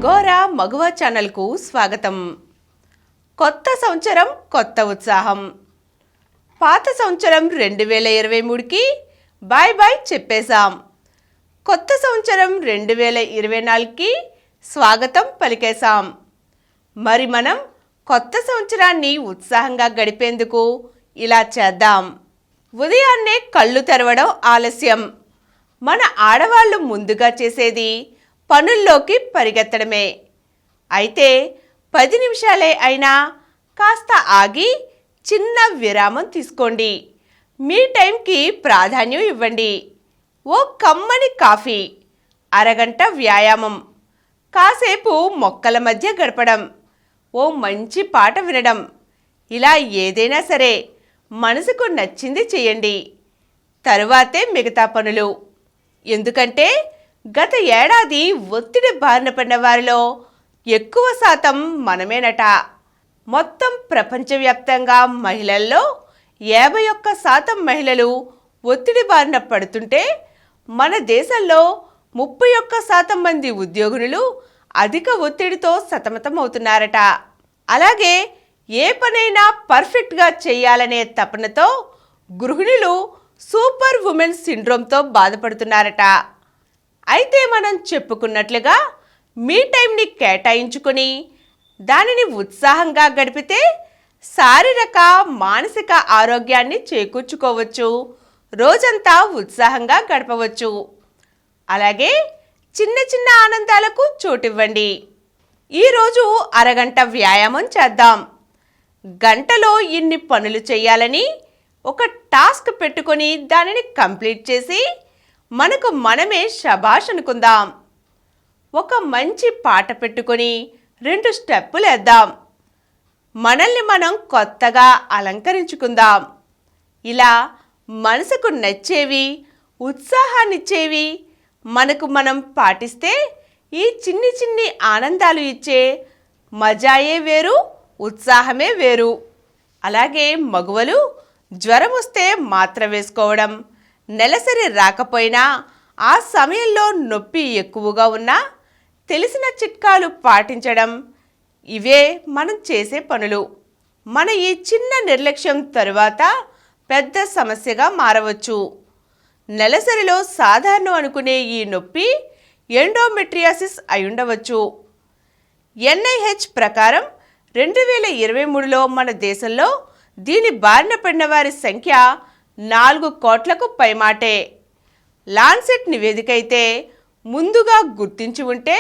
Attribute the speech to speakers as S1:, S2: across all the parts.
S1: గోరా మగువ ఛానల్కు స్వాగతం. కొత్త సంవత్సరం కొత్త ఉత్సాహం. పాత సంవత్సరం 2023కి బాయ్ బాయ్ చెప్పేశాం. కొత్త సంవత్సరం 2024కి స్వాగతం పలికేశాం. మరి మనం కొత్త సంవత్సరాన్ని ఉత్సాహంగా గడిపేందుకు ఇలా చేద్దాం. ఉదయాన్నే కళ్ళు తెరవడం ఆలస్యం. మన ఆడవాళ్ళు ముందుగా చేసేది పనుల్లోకి పరిగెత్తడమే. అయితే 10 నిమిషాలే అయినా కాస్త ఆగి చిన్న విరామం తీసుకోండి. మీ టైంకి ప్రాధాన్యం ఇవ్వండి. ఓ కమ్మని కాఫీ, అరగంట వ్యాయామం, కాసేపు మొక్కల మధ్య గడపడం, ఓ మంచి పాట వినడం, ఇలా ఏదైనా సరే మనసుకు నచ్చింది చేయండి. తరువాతే మిగతా పనులు. ఎందుకంటే గత ఏడాది ఒత్తిడి బారిన పడిన వారిలో ఎక్కువ శాతం మనమేనట. మొత్తం ప్రపంచవ్యాప్తంగా మహిళల్లో 51% మహిళలు ఒత్తిడి బారిన పడుతుంటే మన దేశంలో 31% మంది ఉద్యోగులు అధిక ఒత్తిడితో సతమతమవుతున్నారట. అలాగే ఏ పనైనా పర్ఫెక్ట్గా చేయాలనే తపనతో గృహిణులు సూపర్ ఉమెన్ సిండ్రోమ్తో బాధపడుతున్నారట. అయితే మనం చెప్పుకున్నట్లుగా మీ టైంని కేటాయించుకొని దానిని ఉత్సాహంగా గడిపితే శారీరక మానసిక ఆరోగ్యాన్ని చేకూర్చుకోవచ్చు. రోజంతా ఉత్సాహంగా గడపవచ్చు. అలాగే చిన్న చిన్న ఆనందాలకు చోటివ్వండి. ఈరోజు అరగంట వ్యాయామం చేద్దాం. గంటలో ఇన్ని పనులు చేయాలని ఒక టాస్క్ పెట్టుకొని దానిని కంప్లీట్ చేసి మనకు మనమే శభాష్ అనుకుందాం. ఒక మంచి పాట పెట్టుకొని 2 స్టెప్పులు వేద్దాం. మనల్ని మనం కొత్తగా అలంకరించుకుందాం. ఇలా మనసుకు నచ్చేవి, ఉత్సాహాన్నిచ్చేవి మనకు మనం పాటిస్తే ఈ చిన్ని చిన్ని ఆనందాలు ఇచ్చే మజాయే వేరు, ఉత్సాహమే వేరు. అలాగే మగువలు జ్వరం వస్తే మాత్ర వేసుకోవడం, నెలసరి రాకపోయినా ఆ సమయంలో నొప్పి ఎక్కువగా ఉన్నా తెలిసిన చిట్కాలు పాటించడం, ఇవే మనం చేసే పనులు. మన ఈ చిన్న నిర్లక్ష్యం తరువాత పెద్ద సమస్యగా మారవచ్చు. నెలసరిలో సాధారణం అనుకునే ఈ నొప్పి ఎండోమెట్రియాసిస్ అయ్యుండవచ్చు. NIH ప్రకారం 2023లో మన దేశంలో దీని బారిన పడిన వారి సంఖ్య 4 కోట్లకు పైమాటే. లాన్సెట్ నివేదిక అయితే ముందుగా గుర్తించి ఉంటే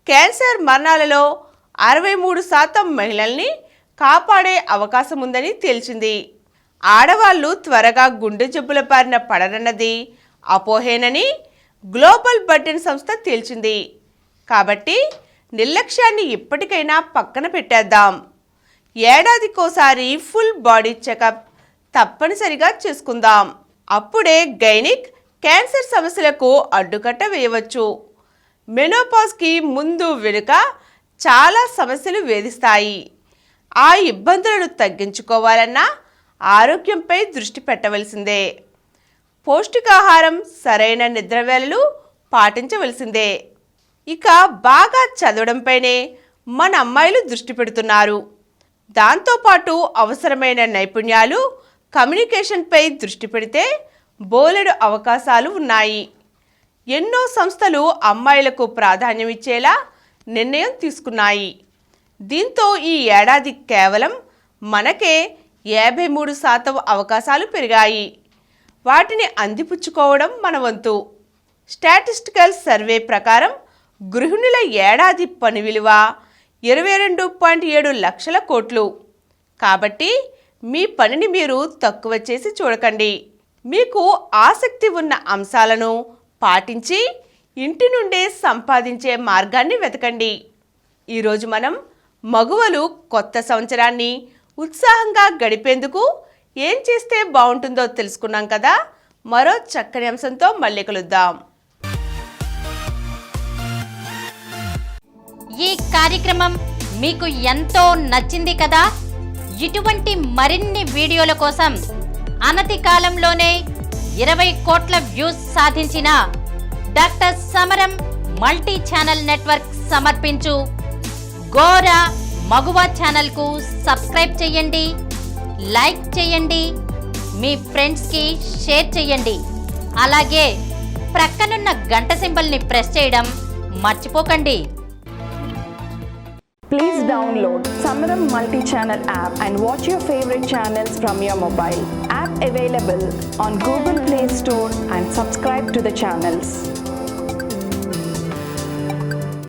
S1: క్యాన్సర్ మరణాలలో 63% మహిళల్ని కాపాడే అవకాశం ఉందని తేల్చింది. ఆడవాళ్లు త్వరగా గుండె జబ్బుల బారిన పడరన్నది అపోహేనని గ్లోబల్ బర్డెన్ సంస్థ తేల్చింది. కాబట్టి నిర్లక్ష్యాన్ని ఇప్పటికైనా పక్కన పెట్టేద్దాం. ఏడాదికోసారి ఫుల్ బాడీ చెకప్ తప్పనిసరిగా చేసుకుందాం. అప్పుడే గైనిక్, క్యాన్సర్ సమస్యలకు అడ్డుకట్ట వేయవచ్చు. మెనోపాజ్కి ముందు వెనుక చాలా సమస్యలు వేధిస్తాయి. ఆ ఇబ్బందులను తగ్గించుకోవాలన్నా ఆరోగ్యంపై దృష్టి పెట్టవలసిందే. పౌష్టికాహారం, సరైన నిద్రవేళలు పాటించవలసిందే. ఇక బాగా చదవడంపైనే మన అమ్మాయిలు దృష్టి పెడుతున్నారు. దాంతోపాటు అవసరమైన నైపుణ్యాలు, కమ్యూనికేషన్పై దృష్టి పెడితే బోలెడు అవకాశాలు ఉన్నాయి. ఎన్నో సంస్థలు అమ్మాయిలకు ప్రాధాన్యం ఇచ్చేలా నిర్ణయం తీసుకున్నాయి. దీంతో ఈ ఏడాది కేవలం మనకే 53% అవకాశాలు పెరిగాయి. వాటిని అందిపుచ్చుకోవడం మన వంతు. స్టాటిస్టికల్ సర్వే ప్రకారం గృహిణుల ఏడాది పని విలువ 22.7 లక్షల కోట్లు. కాబట్టి మీ పనిని మీరు తక్కువ చేసి చూడకండి. మీకు ఆసక్తి ఉన్న అంశాలను పాటించి ఇంటి నుండే సంపాదించే మార్గాన్ని వెతకండి. ఈరోజు మనం మగువలు కొత్త సంవత్సరాన్ని ఉత్సాహంగా గడిపేందుకు ఏం చేస్తే బాగుంటుందో తెలుసుకున్నాం కదా. మరో చక్కని అంశంతో మళ్ళీ కలుద్దాం.
S2: ఈ కార్యక్రమం మీకు ఎంతో నచ్చింది కదా. ఇటువంటి మరిన్ని వీడియోల కోసం అనతి కాలంలోనే 20 కోట్ల వ్యూస్ సాధించిన డాక్టర్ సమరం మల్టీ ఛానల్ నెట్వర్క్ సమర్పించు గోరా మగువ ఛానల్కు సబ్స్క్రైబ్ చేయండి, లైక్ చేయండి, మీ ఫ్రెండ్స్కి షేర్ చేయండి. అలాగే ప్రక్కనున్న గంట సింబల్ని ప్రెస్ చేయడం మర్చిపోకండి.
S3: Please download Samaram multi-channel app and watch your favorite channels from your mobile. App available on Google Play Store and subscribe to the channels.